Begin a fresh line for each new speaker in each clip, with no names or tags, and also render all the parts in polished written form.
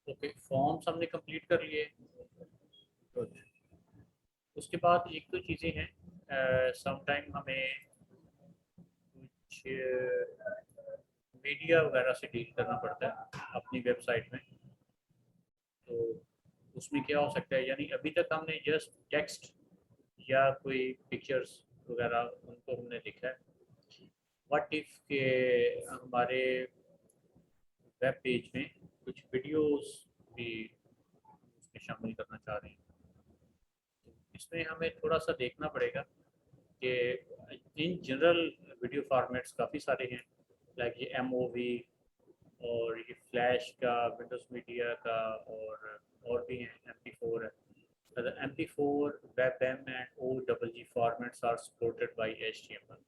Okay, forms हमने complete कर लिए। गुड। उसके बाद एक दो चीज़ें हैं, समटाइम हमें कुछ मीडिया वगैरह से डील करना पड़ता है अपनी वेबसाइट में। तो उसमें क्या हो सकता है, यानी अभी तक हमने जस्ट टेक्स्ट या कोई पिक्चर्स वगैरह उनको हमने लिखा है। व्हाट इफ़ के हमारे वेब पेज में कुछ वीडियोस भी उसमें शामिल करना चाह रहे हैं, तो इसमें हमें थोड़ा सा देखना पड़ेगा कि इन जनरल वीडियो फॉर्मेट्स काफ़ी सारे हैं, लाइक ये MOV और ये फ्लैश का, विंडोज़ मीडिया का, और भी हैं, MP4 है। The MP4, WebM and OGG formats are supported by HTML।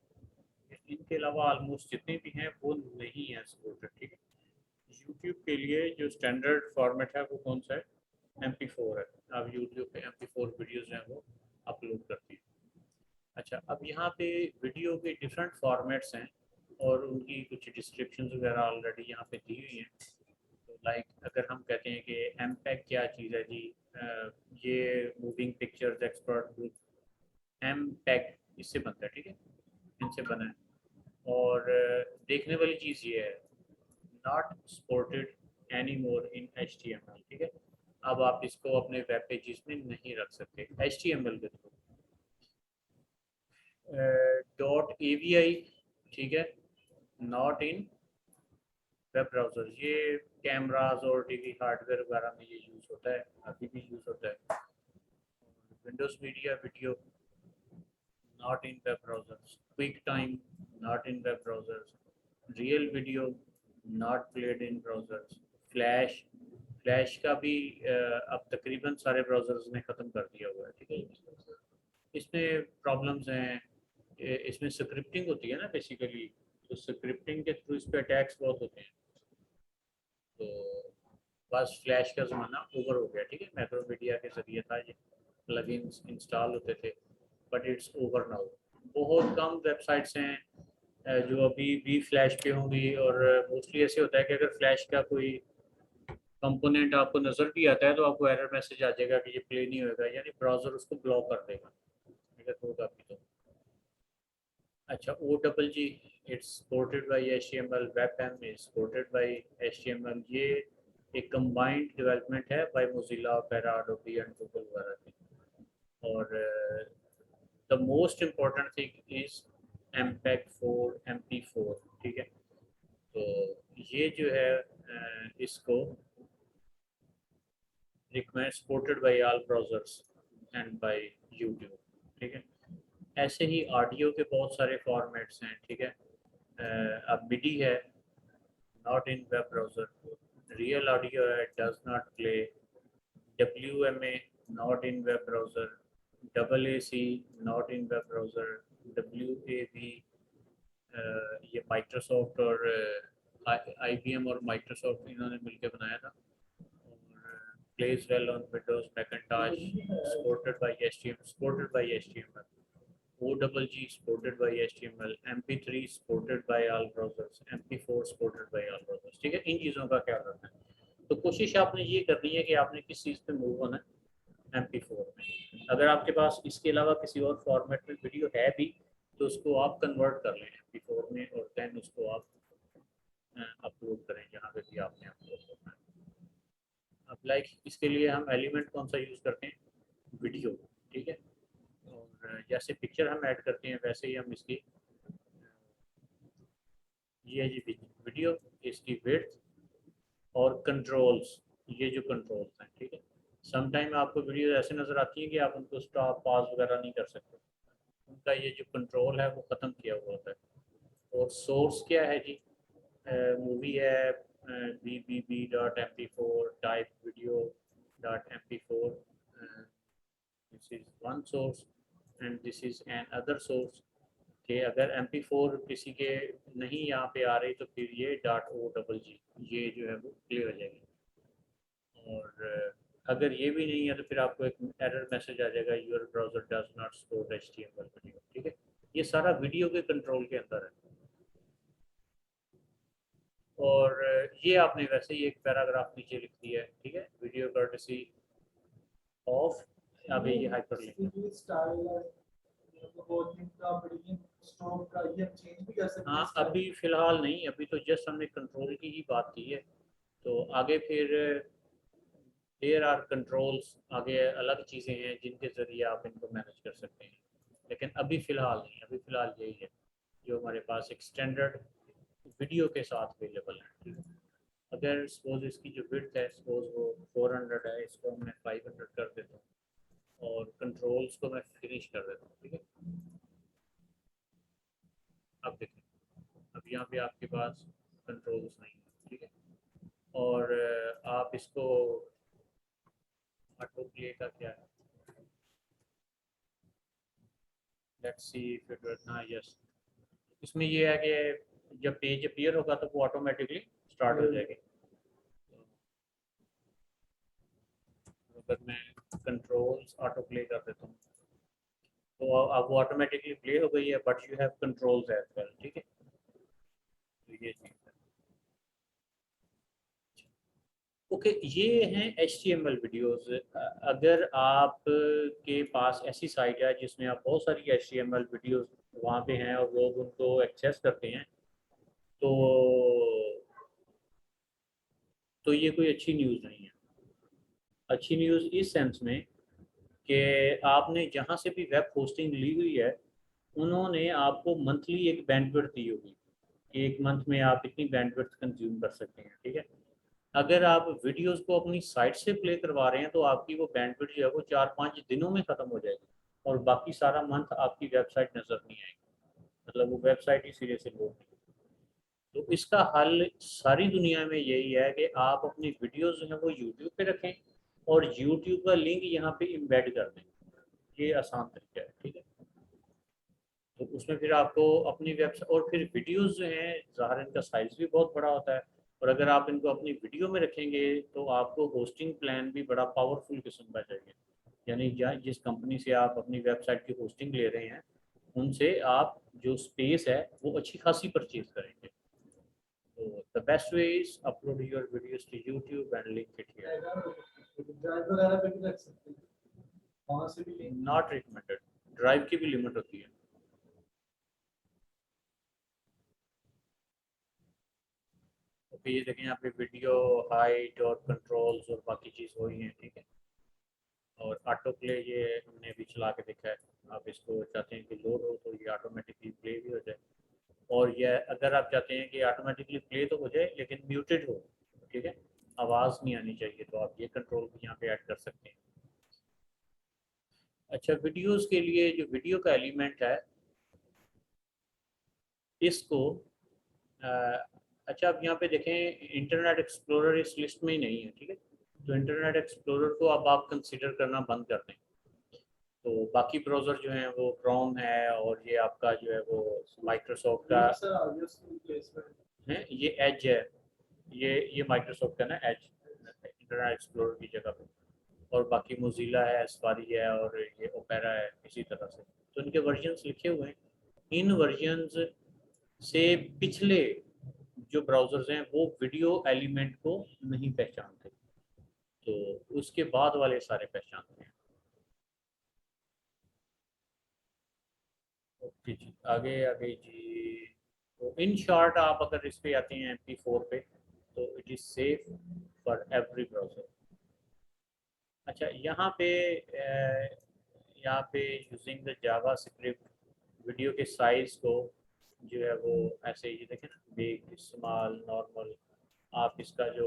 इनके अलावा ऑलमोस्ट जितने भी हैं वो नहीं है सपोर्टेड, ठीक है। यूट्यूब के लिए जो स्टैंडर्ड फॉर्मेट है वो कौन सा है? MP4 है। आप यूट्यूब पे MP4 वीडियोज़ हैं वो अपलोड करती हैं। अच्छा, अब यहाँ पे वीडियो के डिफरेंट फॉर्मेट्स हैं और उनकी कुछ डिस्क्रिप्शन वगैरह ऑलरेडी यहाँ पे दी हुई हैं। तो लाइक अगर हम कहते हैं कि MPEG क्या चीज़ है जी, ये moving pictures expert group MPEG इससे बनता है, ठीक है, इनसे बना है। और देखने वाली चीज़ ये है, not supported any more in HTML, ठीक है। अब आप इसको अपने वेब पेजेस में नहीं रख सकते HTML के थ्रू। .avi, ठीक है, नॉट इन वेब ब्राउज़र। ये कैमराज और टीवी हार्डवेयर वगैरह में ये यूज़ होता है, अभी भी यूज़ होता है। Windows media video not in web browsers. Quick time not in web browsers. Real video not played in browsers. Flash, flash का भी अब तकरीबन सारे ब्राउज़र्स ने ख़त्म कर दिया हुआ है, ठीक है। इसमें प्रॉब्लम्स हैं, इसमें स्क्रिप्टिंग होती है ना बेसिकली, तो स्क्रिप्टिंग के थ्रू इस पर अटैक्स बहुत होते हैं। तो बस फ्लैश का ज़माना ओवर हो गया, ठीक है। मैक्रो मीडिया के ज़रिए था ये, प्लगइन्स इंस्टॉल होते थे, बट इट्स ओवर नाउ। बहुत कम वेबसाइट्स हैं जो अभी भी फ्लैश पे होंगी, और मोस्टली ऐसे होता है कि अगर फ्लैश का कोई कंपोनेंट आपको नज़र भी आता है तो आपको एरर मैसेज आ जाएगा कि ये प्ले नहीं होगा, यानी ब्राउज़र उसको ब्लॉक कर देगा अगर होगा भी तो। अच्छा, OGG, it's supported by HTML। WebM is supported by HTML। ये एक कंबाइंड डेवलपमेंट है by Mozilla, Opera, Adobe and Google वगैरह की। और the most important thing is MPEG-4, MP4, ठीक है। तो ये जो है इसको recommend supported by all browsers and by YouTube, ठीक है। ऐसे ही ऑडियो के बहुत सारे फॉर्मेट्स हैं, ठीक है। अब MIDI है, not in web browser. Real audio है, does not play. WMA not in web browser. AAC not in web browser. WAV, ये माइक्रोसॉफ्ट और IBM और माइक्रोसॉफ्ट इन्होंने मिलकर बनाया था। और plays well on Windows, Macintosh, supported by HTML। OGG supported by HTML। MP3 supported by all browsers। MP4 supported by all browsers, ठीक है। इन चीज़ों का ख्याल रखना है। तो कोशिश आपने ये करनी है कि आपने किस चीज़ पे मूव होना है, MP4 में। अगर आपके पास इसके अलावा किसी और फॉर्मेट में वीडियो है भी तो उसको आप कन्वर्ट कर लें MP4 में, और देन उसको आप अपलोड करें जहाँ पे भी आपने अपलोड करना है। अब लाइक इसके लिए हम एलिमेंट कौन सा यूज़ करते हैं? वीडियो, ठीक है। और जैसे पिक्चर हम ऐड करते हैं वैसे ही हम इसकी, ये है जी वीडियो, इसकी विड्थ और कंट्रोल्स, ये जो कंट्रोल्स हैं, ठीक है। समटाइम आपको वीडियो ऐसे नज़र आती है कि आप उनको स्टॉप पॉज वगैरह नहीं कर सकते, उनका ये जो कंट्रोल है वो ख़त्म किया हुआ होता है। और सोर्स क्या है जी? मूवी है, BBB.MP4 टाइप वीडियो.MP4। This is one source and this is another source. कि अगर MP4 किसी के नहीं यहाँ पे आ रही तो फिर ये .OGG ये जो है वो प्ले हो जाएगी। और अगर ये भी नहीं है तो फिर आपको एक एरर मैसेज आ जाएगा, your browser does not support HTML video, ठीक है। ये सारा वीडियो के कंट्रोल के अंदर है। और ये आपने वैसे ही एक पैराग्राफ नीचे लिख दिया है, ठीक है, वीडियो कर्टेसी ऑफ, अभी ये हाइपर लिंक। हाँ अभी फिलहाल नहीं, अभी तो जस्ट हमने कंट्रोल की ही बात की है, तो आगे फिर देयर आर कंट्रोल्स, आगे अलग चीज़ें हैं जिनके ज़रिए आप इनको मैनेज कर सकते हैं, लेकिन अभी फ़िलहाल नहीं, अभी फ़िलहाल यही है जो हमारे पास एक स्टैंडर्ड वीडियो के साथ अवेलेबल है। अगर सपोज इसकी जो विड्थ है, सपोज वो 400 है, इसको मैं 500 कर देता हूँ और कंट्रोल्स को मैं फिनिश कर देता हूँ, ठीक है। अब देखें, अब यहाँ पे आपके पास कंट्रोल्स नहीं है, ठीक है, और आप इसको ऑटो प्ले का क्या है, let's see if it work. हाँ यस, इसमें ये है कि जब पेज अपीयर होगा तो वो ऑटोमेटिकली स्टार्ट हो जाएगी। तो अगर मैं कंट्रोल्स ऑटो प्ले कर देता हूँ तो अब वो ऑटोमेटिकली प्ले हो गई है, but you have controls as well, ठीक है, तो ये चीज़ है। ओके ये हैं HTML वीडियोस। अगर आप के पास ऐसी साइट है जिसमें आप बहुत सारी HTML वीडियोस वहाँ पे हैं और लोग उनको एक्सेस करते हैं, तो ये कोई अच्छी न्यूज़ नहीं है। अच्छी न्यूज़ इस सेंस में कि आपने जहाँ से भी वेब होस्टिंग ली हुई है, उन्होंने आपको मंथली एक बैंडविड्थ दी होगी कि एक मंथ में आप इतनी बैंडविड्थ कंज्यूम कर सकते हैं, ठीक है। अगर आप वीडियोस को अपनी साइट से प्ले करवा रहे हैं तो आपकी वो बैंडविड्थ जो है वो 4-5 दिनों में ख़त्म हो जाएगी और बाकी सारा मंथ आपकी वेबसाइट नज़र नहीं आएगी, मतलब वो वेबसाइट ही सिरे से लोड नहीं। तो इसका हल सारी दुनिया में यही है कि आप अपनी वीडियोस जो हैं वो यूट्यूब पे रखें और यूट्यूब का लिंक यहाँ पे एम्बेड कर दें। ये आसान तरीका है, ठीक है। तो उसमें फिर आपको अपनी वेबसाइट और फिर वीडियोस जो हैं, ज़ाहिर इनका साइज़ भी बहुत बड़ा होता है, और अगर आप इनको अपनी वीडियो में रखेंगे तो आपको होस्टिंग प्लान भी बड़ा पावरफुल किस्म का चाहिए, यानी जिस कंपनी से आप अपनी वेबसाइट की होस्टिंग ले रहे हैं उनसे आप जो स्पेस है वो अच्छी खासी परचेज करेंगे। तो the best way is upload your videos to YouTube and link it here. Not recommended, drive की भी लिमिट होती है। ओके ये देखें यहाँ पे वीडियो हाइट और कंट्रोल्स और बाकी चीज़ वही हैं, ठीक है। और ऑटो प्ले ये हमने अभी चला के देखा है, आप इसको चाहते हैं कि लोड हो तो ये ऑटोमेटिकली प्ले भी हो जाए, और ये अगर आप चाहते हैं कि ऑटोमेटिकली प्ले तो हो जाए लेकिन म्यूटेड हो, ठीक है, आवाज़ नहीं आनी चाहिए, तो आप ये कंट्रोल भी यहाँ पे ऐड कर सकते हैं। अच्छा वीडियोस के लिए जो वीडियो का एलिमेंट है इसको अ, अच्छा अब यहाँ पे देखें इंटरनेट एक्सप्लोरर इस लिस्ट में ही नहीं है, ठीक है, तो इंटरनेट एक्सप्लोरर को अब आप कंसिडर करना बंद कर दें। तो बाकी ब्राउज़र जो हैं वो क्रोम है और ये आपका जो है वो माइक्रोसॉफ्ट का है, ये एज है, ये माइक्रोसॉफ्ट का ना एज इंटरनेट एक्सप्लोरर की जगह पे, और बाकी मोजिला है, सफारी है और ये ओपेरा है इसी तरह से, तो इनके वर्जन्स लिखे हुए हैं। इन वर्जन्स से पिछले जो ब्राउज़र्स हैं वो वीडियो एलिमेंट को नहीं पहचानते, तो उसके बाद वाले सारे पहचानते हैं। ओके जी, आगे आगे जी, तो इन शॉर्ट आप अगर इस पे आते हैं MP4 पे तो it is safe for every browser. अच्छा यहाँ पे using the Java script video के साइज़ को जो है वो ऐसे ही देखें ना, बिग स्मॉल नॉर्मल, आप इसका जो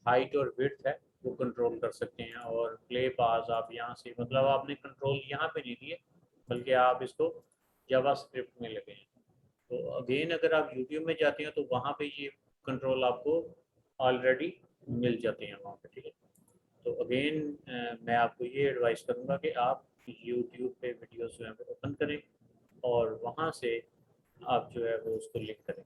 हाइट और विड्थ है वो कंट्रोल कर सकते हैं, और प्ले पास आप यहाँ से, मतलब आपने कंट्रोल यहाँ पे नहीं दिए बल्कि आप इसको जावा स्क्रिप्ट में लगे हैं। तो अगेन अगर आप यूट्यूब में जाते हैं तो वहाँ पे ये कंट्रोल आपको ऑलरेडी मिल जाते हैं वहाँ पे, ठीक है। तो अगेन मैं आपको ये एडवाइस करूँगा कि आप यूट्यूब पे वीडियोस जो है वो ओपन करें और वहाँ से आप जो है वो उसको लिंक करें।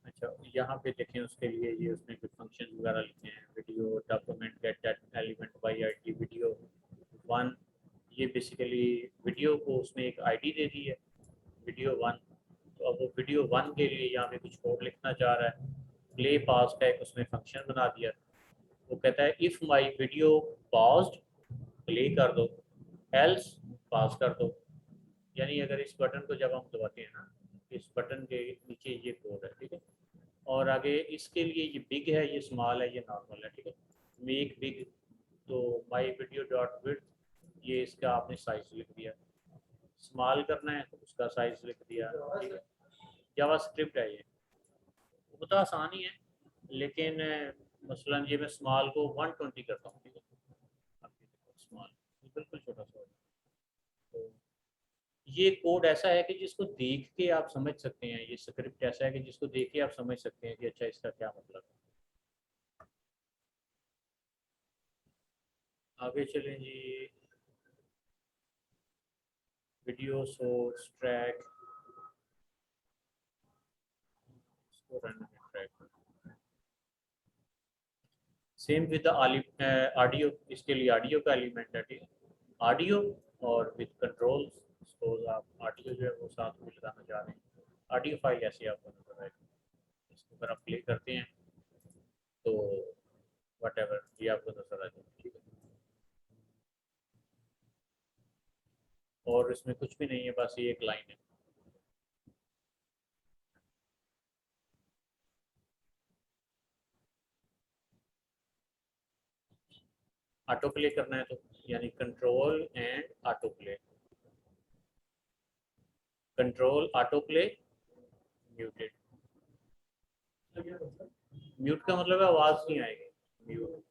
अच्छा यहाँ पे देखें उसके लिए ये उसने कुछ फंक्शन वगैरह लिखे हैं, video document get that element by ID video 1, ये बेसिकली वीडियो को उसने एक आईडी दे दी है, वीडियो 1, तो अब वो वीडियो 1 के लिए यहाँ पे कुछ कोड लिखना चाह रहा है। प्ले पॉज का एक उसने फंक्शन बना दिया। वो कहता है if my video paused, play कर दो, एल्स पॉज कर दो। यानी अगर इस बटन को जब हम दबाते हैं ना, इस बटन के नीचे ये कोड है, ठीक है। और आगे इसके लिए ये बिग है, ये स्मॉल है, ये नॉर्मल है, ठीक है। मेक बिग, तो माई वीडियो डॉट विड्थ, ये इसका आपने साइज लिख दिया। स्मॉल करना है तो उसका साइज लिख दिया, ठीक है। जावा स्क्रिप्ट है ये, वो तो आसान ही है, लेकिन मसलन ये मैं स्मॉल को 120 करता हूँ, ठीक है। अब ये देखो स्मॉल बिल्कुल छोटा सा हो जाए। तो ये कोड ऐसा है कि जिसको देख के आप समझ सकते हैं, ये स्क्रिप्ट ऐसा है कि जिसको देख के आप समझ सकते हैं कि अच्छा इसका क्या मतलब है। आगे चलें जी। वीडियो सोर्स ट्रैक, इसको run track, same with audio, इसके लिए ऑडियो का एलिमेंट है, ठीक है। ऑडियो और विद कंट्रोल, सपोज आप ऑडियो जो है वो साथ में लगाना चाह रहे हैं, ऑडियो फाइल ऐसे आपको नजर आएगी। इसको अगर आप प्ले करते हैं तो वट एवर ये आपको नजर आ जाएगी, ठीक है। और इसमें कुछ भी नहीं है, बस ये एक लाइन है। ऑटो प्ले करना है तो यानी control and auto play, control auto play muted. Mute का मतलब है आवाज नहीं आएगी, म्यूट।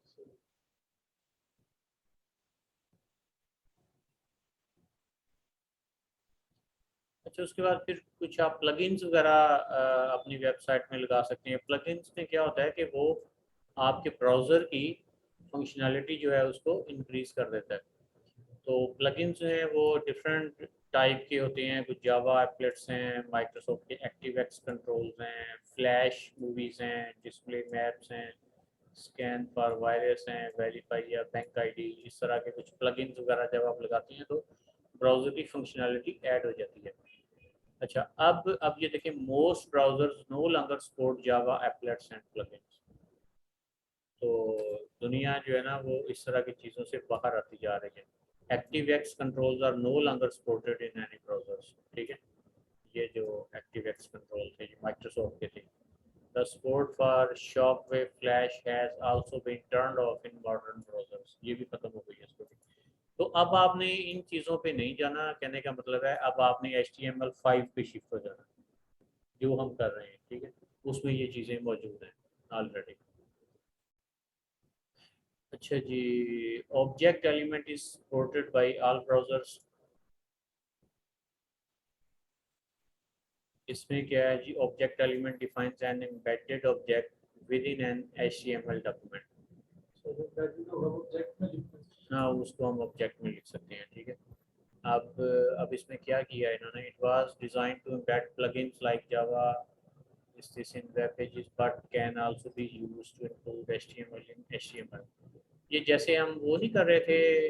अच्छा, उसके बाद फिर कुछ आप प्लगइन्स वगैरह अपनी वेबसाइट में लगा सकते हैं। प्लगइन्स में क्या होता है कि वो आपके ब्राउज़र की फंक्शनैलिटी जो है उसको इंक्रीज़ कर देता है। तो प्लगइन्स जो हैं वो डिफरेंट टाइप के होते हैं। कुछ जावा एप्लेट्स हैं, माइक्रोसॉफ्ट के एक्टिव एक्स कंट्रोल्स हैं, फ्लैश मूवीज़ हैं, डिस्प्ले मैप्स हैं, स्कैन फॉर वायरस हैं, वेरीफाई या बैंक आईडी, इस तरह के कुछ प्लगइन्स वगैरह जब आप लगाते हैं तो ब्राउज़र की फंक्शनैलिटी ऐड हो जाती है। अच्छा, अब ये देखिए, most browsers no longer support Java applets and plugins. तो दुनिया जो है ना वो इस तरह की चीज़ों से बाहर आती जा रही है। ActiveX controls are no longer supported in any browsers, ठीक है। ये जो एक्टिव एक्स कंट्रोल थे, ये माइक्रोसॉफ्ट के थे। The support for Shockwave Flash has also been turned off in modern browsers, ये भी खत्म हो गई है इसको भी। तो अब आपने इन चीज़ों पे नहीं जाना, कहने का मतलब है अब आपने HTML5 पे शिफ्ट हो जाना, जो हम कर रहे हैं, ठीक है। उसमें ये चीज़ें मौजूद हैं ऑलरेडी। अच्छा जी, object element is supported by all browsers. इसमें क्या है जी, object element defines an embedded object within an HTML document. हाँ, उसको हम ऑब्जेक्ट में लिख सकते हैं, ठीक है। अब इसमें क्या किया इन्होंने, it was design to embed plugins like Java is this in web pages but can also be used to include HTML in HTML। ये जैसे हम वो नहीं कर रहे थे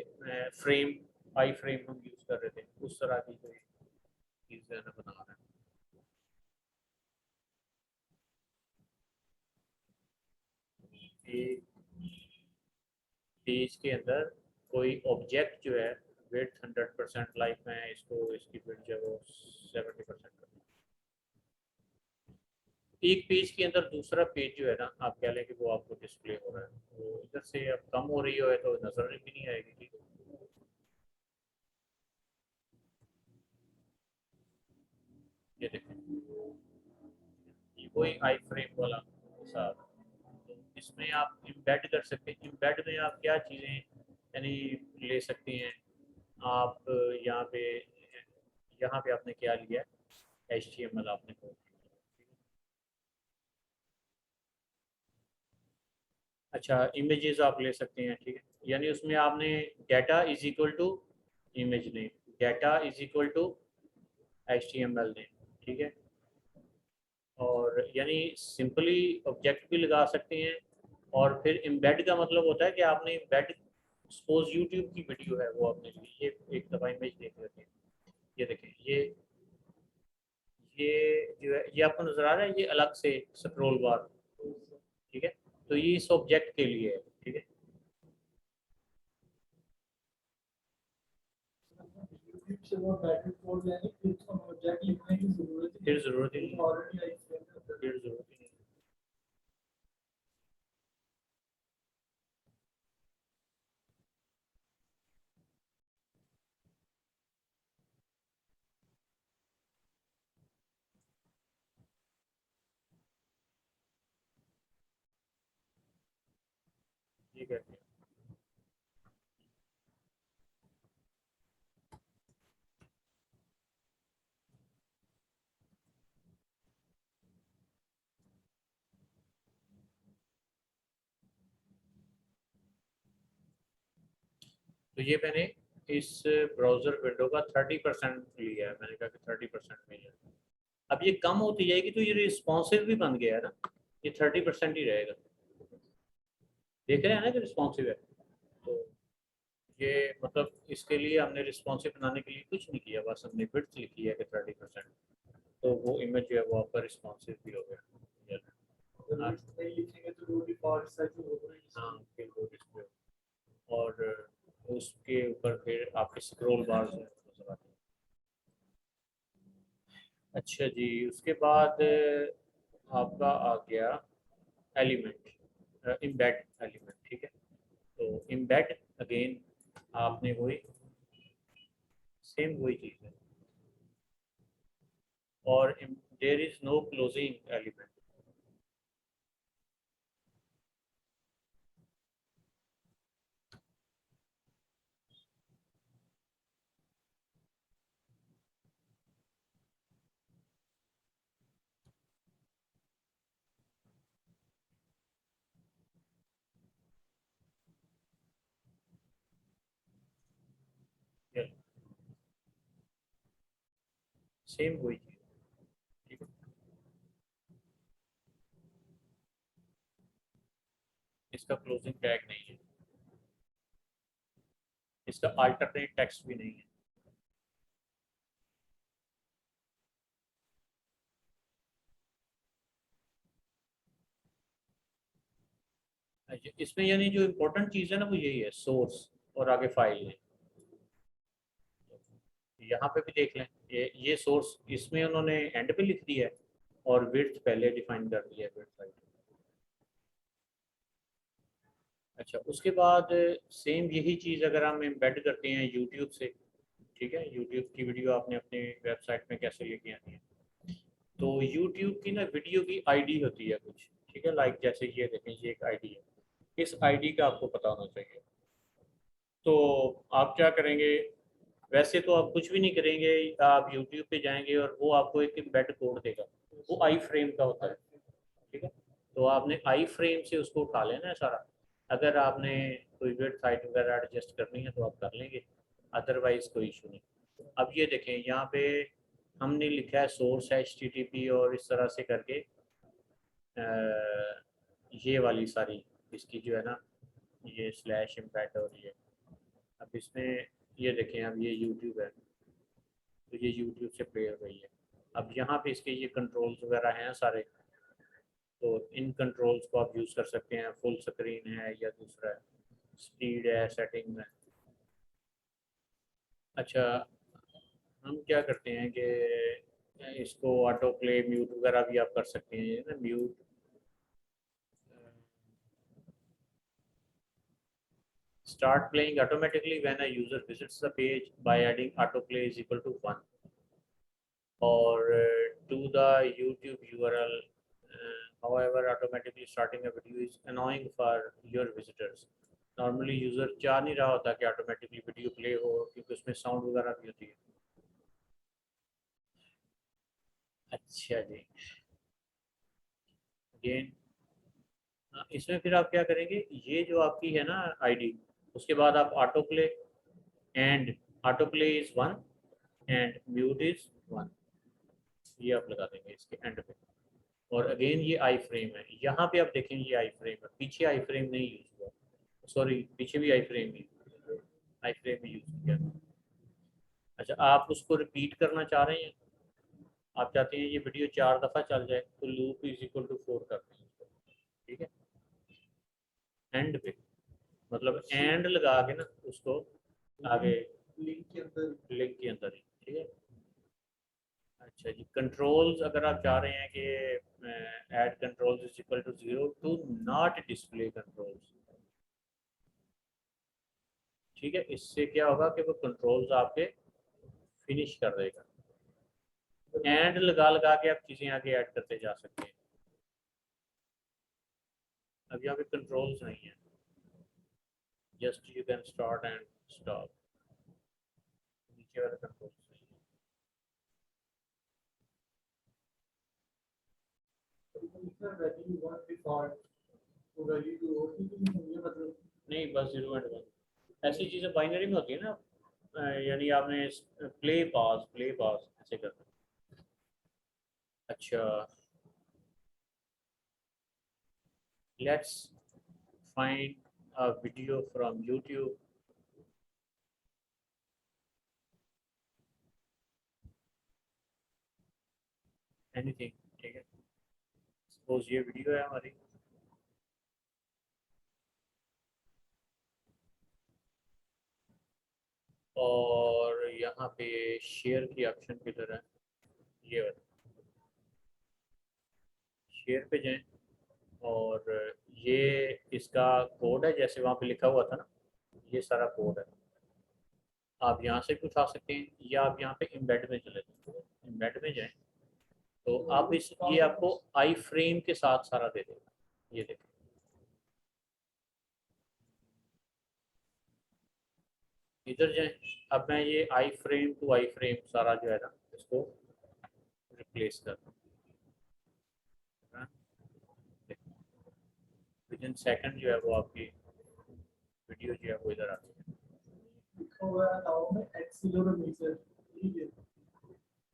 फ्रेम, आई फ्रेम हम यूज कर रहे थे, उस तरह की कोई चीज़ है ना बना रहा है। एक पेज के अंदर कोई ऑब्जेक्ट जो है विड्थ 100%, लाइक मैं इसको इसकी विड्थ जो है वो 70% कर दूं। एक पेज के अंदर दूसरा पेज जो है ना, आप कह लें कि वो आपको डिस्प्ले हो रहा है, वो इधर से अब कम हो रही हो तो नजर भी नहीं आएगी, ठीक है। ये देखें, ये कोई आई फ्रेम वाला हिसाब है। तो इसमें आप इम्बेड कर सकते हैं। इम्बेड में आप क्या चीज़ें यानी ले सकते हैं आप, यहाँ पे यहाँ पे आपने क्या लिया है, HTML आपने को। अच्छा, इमेजेस आप ले सकते हैं, ठीक है। यानी उसमें आपने data is equal to image name, data is equal to HTML name, ठीक है। और यानी सिंपली ऑब्जेक्ट भी लगा सकते हैं। और फिर एम्बेड का मतलब होता है कि आपने एम्बेड, सपोज यूट्यूब की वीडियो है वो आपने ली, ये एक दफ़ा इमेज देख लेते हैं। ये देखें, ये ये जो है ये आपको नजर आ रहा है, ये अलग से स्क्रॉल बार, ठीक है। तो ये इस ऑब्जेक्ट के लिए है, ठीक है।
यूट्यूब से वो बैटरी कोड लेने फिर उसका प्रोजेक्ट लिखने की जरूरत
फिर जरूरत ही नहीं है,
ऑलरेडी आई फ्रेम में होता है।
फिर जरूरत ही नहीं है। ये कहते हैं। तो ये मैंने इस ब्राउजर विंडो का 30% लिया है, मैंने कहा कि 30% में ही है। अब ये कम होती जाएगी तो ये रिस्पॉन्सिव भी बन गया है ना, ये 30% ही रहेगा। देख रहे हैं ना कि रिस्पॉन्सिव है। तो ये मतलब इसके लिए हमने रिस्पॉन्सिव बनाने के लिए कुछ नहीं किया, बस हमने विड्थ लिखी है कि 30%। तो वो इमेज जो है वो आपका रिस्पॉन्सिव भी हो गया।
अगर
हाँ,
लिस्ट नहीं लिखेंगे तो वो डिफॉल्ट साइज होगा
हाँ, फिर वो डिस्प्ले और उसके ऊपर फिर आपके स्क्रॉल बार्स नजर आते हैं। अच्छा जी, उसके बाद आपका आ गया एलिमेंट, इम्बेड एलिमेंट, ठीक है। तो इम्बेड अगेन आपने वही सेम वही चीज़ है, और there is no closing element. Same वही चीज़, ठीक है। इसका क्लोजिंग टैग नहीं है, इसका अल्टरनेट टेक्स्ट भी नहीं है। अच्छा, इसमें यानी जो इम्पोर्टेंट चीज़ है ना वो यही है, सोर्स और आगे फाइल है। यहाँ पे भी देख लें, ये सोर्स इसमें उन्होंने एंड पे लिख दिया है और विड्थ पहले डिफाइन कर दिया है, विड्थ हाइट। अच्छा, उसके बाद सेम यही चीज़ अगर हम एम्बेड करते हैं यूट्यूब से, ठीक है, यूट्यूब की वीडियो आपने अपने वेबसाइट में कैसे लेके आनी है। तो यूट्यूब की ना वीडियो की आईडी होती है कुछ, ठीक है, लाइक जैसे ये देखें, ये एक आईडी है, इस आईडी का आपको पता होना चाहिए। तो आप क्या करेंगे, वैसे तो आप कुछ भी नहीं करेंगे, आप यूट्यूब पे जाएंगे और वो आपको एक एम्बेड कोड देगा, वो आई फ्रेम का होता है, ठीक है। तो आपने आई फ्रेम से उसको उठा लेना है सारा। अगर आपने कोई वेब साइट वगैरह एडजस्ट करनी है तो आप कर लेंगे, अदरवाइज कोई इशू नहीं। अब ये देखें यहाँ पे हमने लिखा है सोर्स HTTP और इस तरह से करके ये वाली सारी इसकी जो है ना, ये स्लैश इम्पैक्ट और ये, अब इसमें ये देखें, अब ये यूट्यूब है तो ये यूट्यूब से प्ले हो रही है। अब यहाँ पे इसके ये कंट्रोल्स वगैरह हैं सारे, तो इन कंट्रोल्स को आप यूज़ कर सकते हैं, फुल स्क्रीन है या दूसरा है, स्पीड है, सेटिंग में। अच्छा, हम क्या करते हैं कि इसको ऑटो प्ले म्यूट वगैरह भी आप कर सकते हैं, ये ना mute. Start playing automatically when a user visits the page by adding autoplay is equal to 1, or to the YouTube URL. However, automatically starting a video is annoying for your visitors. Normally user चाह नहीं रहा होता कि automatically video play हो, क्योंकि उसमें sound वगैरह भी होती है। अच्छा जी, अगेन इसमें फिर आप क्या करेंगे, ये जो आपकी है ना आईडी, उसके बाद आप auto play and auto play is 1 and mute is 1, ये आप लगा देंगे इसके एंड पे। और अगेन ये आई फ्रेम है, यहाँ पे आप देखें ये आई फ्रेम है, पीछे आई फ्रेम नहीं यूज हुआ, सॉरी पीछे भी आई फ्रेम ही, आई फ्रेम ही यूज किया। अच्छा, आप उसको रिपीट करना चाह रहे हैं, आप चाहते हैं ये वीडियो 4 दफ़ा चल जाए तो लूप इज इक्वल टू 4 करते हैं इसको, ठीक है। एंड पे मतलब एंड लगा के ना उसको आगे लिंक के अंदर ही, ठीक है। अच्छा जी, कंट्रोल्स अगर आप चाह रहे हैं कि add controls is equal to 0 to not display controls, ठीक है। इससे क्या होगा कि वो कंट्रोल्स आपके फिनिश कर देगा। एंड लगा लगा के आप चीज़ें आगे ऐड करते जा सकते हैं। अब यहाँ पे कंट्रोल्स नहीं है, just you can start and stop, नीचे वाले कंट्रोल्स नहीं है। नहीं, बस 0 एंड 1 ऐसी चीज़ें बाइनरी में होती है ना। यानी आपने प्ले पास ऐसे करना। अच्छा, let's find a video from YouTube. Anything, ठीक है। सपोज ये वीडियो है हमारी, और यहाँ पे शेयर की ऑप्शन किधर है, ये वाला, शेयर पे जाएं। और ये इसका कोड है जैसे वहाँ पे लिखा हुआ था ना, ये सारा कोड है। आप यहाँ से भी उठा सकते हैं या आप यहाँ पे इम्बेड में चले जाएं, इम्बेड में जाएं तो आप इस ये आपको आई फ्रेम के साथ सारा दे देगा। ये देखें, इधर जाएं। अब मैं ये आई फ्रेम टू आई फ्रेम सारा जो है ना इसको रिप्लेस कर दूँ, विद इन सेकंड जो है वो आपकी वीडियो जो है वो इधर आती है।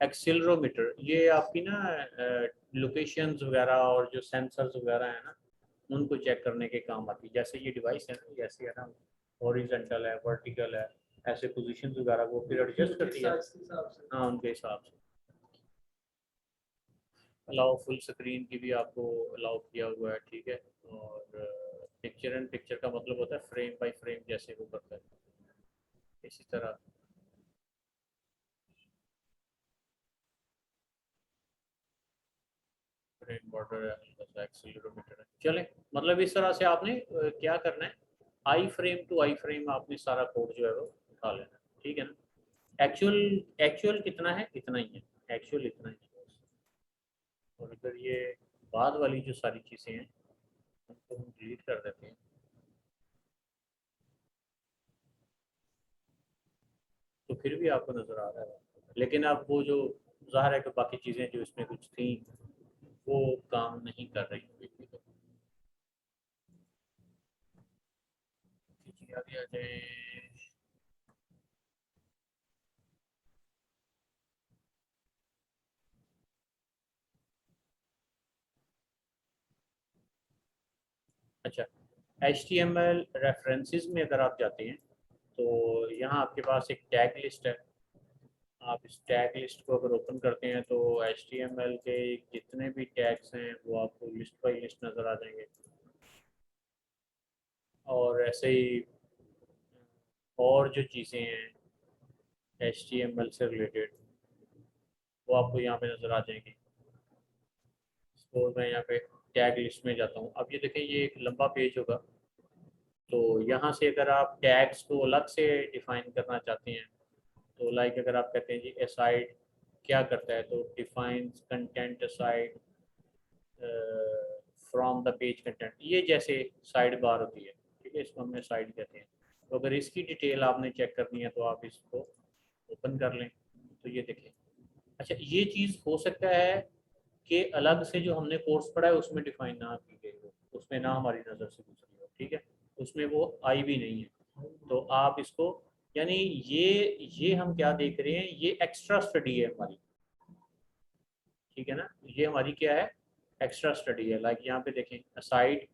एक्सीलरोमीटर ये आपकी ना लोकेशंस वगैरह और जो सेंसर्स वगैरह है ना उनको चेक करने के काम आती है। जैसे ये डिवाइस है ना, जैसे है ना हॉरिजॉन्टल है, वर्टिकल है, ऐसे पोजीशंस वगैरह वो फिर एडजस्ट करती है। हाँ, उनके हिसाब से। अलाउ फुल स्क्रीन की भी आपको अलाउ किया हुआ है, ठीक है। और पिक्चर एंड पिक्चर का मतलब होता है फ्रेम बाय फ्रेम जैसे वो करता है, इसी तरह। फ्रेम बॉर्डर है, हल्का सा एक्सीलरोमीटर है, चले। मतलब इस तरह से आपने क्या करना है, आई फ्रेम टू आई फ्रेम आपने सारा कोड जो है वो उठा लेना, ठीक है ना। एक्चुअल एक्चुअल कितना है, इतना ही है, एक्चुअल इतना ही है। और अगर ये बाद वाली जो सारी चीज़ें हैं उनको हम डिलीट कर देते हैं तो फिर भी आपको नज़र आ रहा है। लेकिन अब वो जो ज़ाहिर है कि बाकी चीज़ें जो इसमें कुछ थी वो काम नहीं कर रही हुई। आगे आ जाए। अच्छा, HTML रेफरेंसेस में अगर आप जाते हैं तो यहाँ आपके पास एक टैग लिस्ट है। आप इस टैग लिस्ट को अगर ओपन करते हैं तो HTML के जितने भी टैग्स हैं वो आपको लिस्ट बाई लिस्ट नज़र आ जाएंगे। और ऐसे ही और जो चीज़ें हैं HTML से रिलेटेड वो आपको यहाँ पे नज़र आ जाएंगी। तो मैं यहाँ पे टैग लिस्ट में जाता हूँ। अब ये देखें, ये एक लंबा पेज होगा, तो यहाँ से अगर आप टैग्स को अलग से डिफाइन करना चाहते हैं तो लाइक अगर आप कहते हैं जी असाइड क्या करता है, तो defines content aside from the page content, ये जैसे साइड बार होती है, ठीक है, इसको हमने साइड कहते हैं। तो अगर इसकी डिटेल आपने चेक करनी है तो आप इसको ओपन कर लें, तो ये देखें। अच्छा, ये चीज़ हो सकता है कि अलग से जो हमने कोर्स पढ़ा है उसमें डिफाइन ना की गई हो, उसमें ना हमारी नज़र से गुजरी हो, ठीक है, उसमें वो आई भी नहीं है। तो आप इसको, यानी ये हम क्या देख रहे हैं, ये एक्स्ट्रा स्टडी है हमारी, ठीक है ना। ये हमारी क्या है, एक्स्ट्रा स्टडी है। लाइक यहाँ पे देखें असाइड,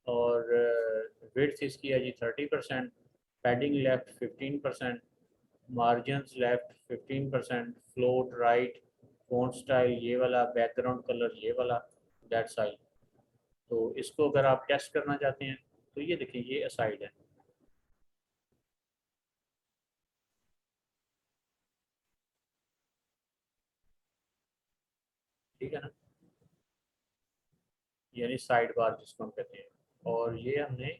और विड्थ इसकी है जी 30%, padding left 15%, margin left 15%, float right font style ये वाला, बैकग्राउंड कलर ये वाला, दैट साइड। तो इसको अगर आप टेस्ट करना चाहते हैं तो ये देखिए ये असाइड है, ठीक है ना, यानी साइड बार जिसको हम कहते हैं। और ये हमने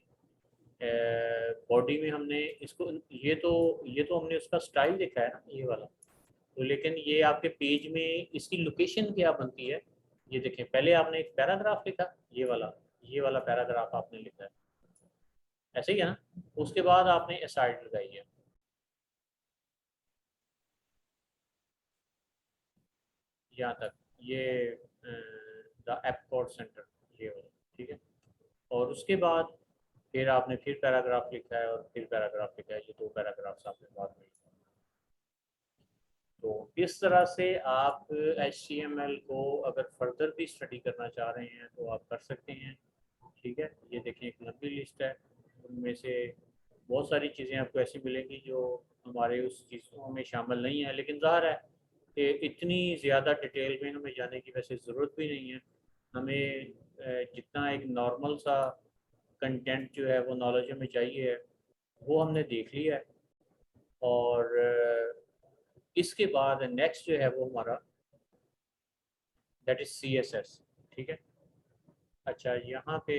बॉडी में हमने इसको ये तो हमने उसका स्टाइल देखा है ना ये वाला। तो लेकिन ये आपके पेज में इसकी लोकेशन क्या बनती है, ये देखें, पहले आपने एक पैराग्राफ लिखा, ये वाला पैराग्राफ आपने लिखा है, ऐसे ही है ना। उसके बाद आपने असाइड लगाई है, यहाँ तक, ये द ऐप कोड सेंटर, ये वाला, ठीक है। और उसके बाद फिर आपने फिर पैराग्राफ लिखा है और फिर पैराग्राफ लिखा है, ये दो पैराग्राफ्स आपने बाद में। तो इस तरह से आप HTML को अगर फर्दर भी स्टडी करना चाह रहे हैं तो आप कर सकते हैं, ठीक है। ये देखें एक लंबी लिस्ट है, उनमें से बहुत सारी चीज़ें आपको ऐसी मिलेंगी जो हमारे उस चीज़ों में शामिल नहीं है, लेकिन ज़ाहिर है कि इतनी ज़्यादा डिटेल में हमें जाने की वैसे ज़रूरत भी नहीं है। हमें जितना एक नॉर्मल सा कंटेंट जो है वो नॉलेज हमें चाहिए है वो हमने देख लिया है। और इसके बाद नेक्स्ट जो है वो हमारा दैट इज़ CSS, ठीक है। अच्छा, यहाँ पे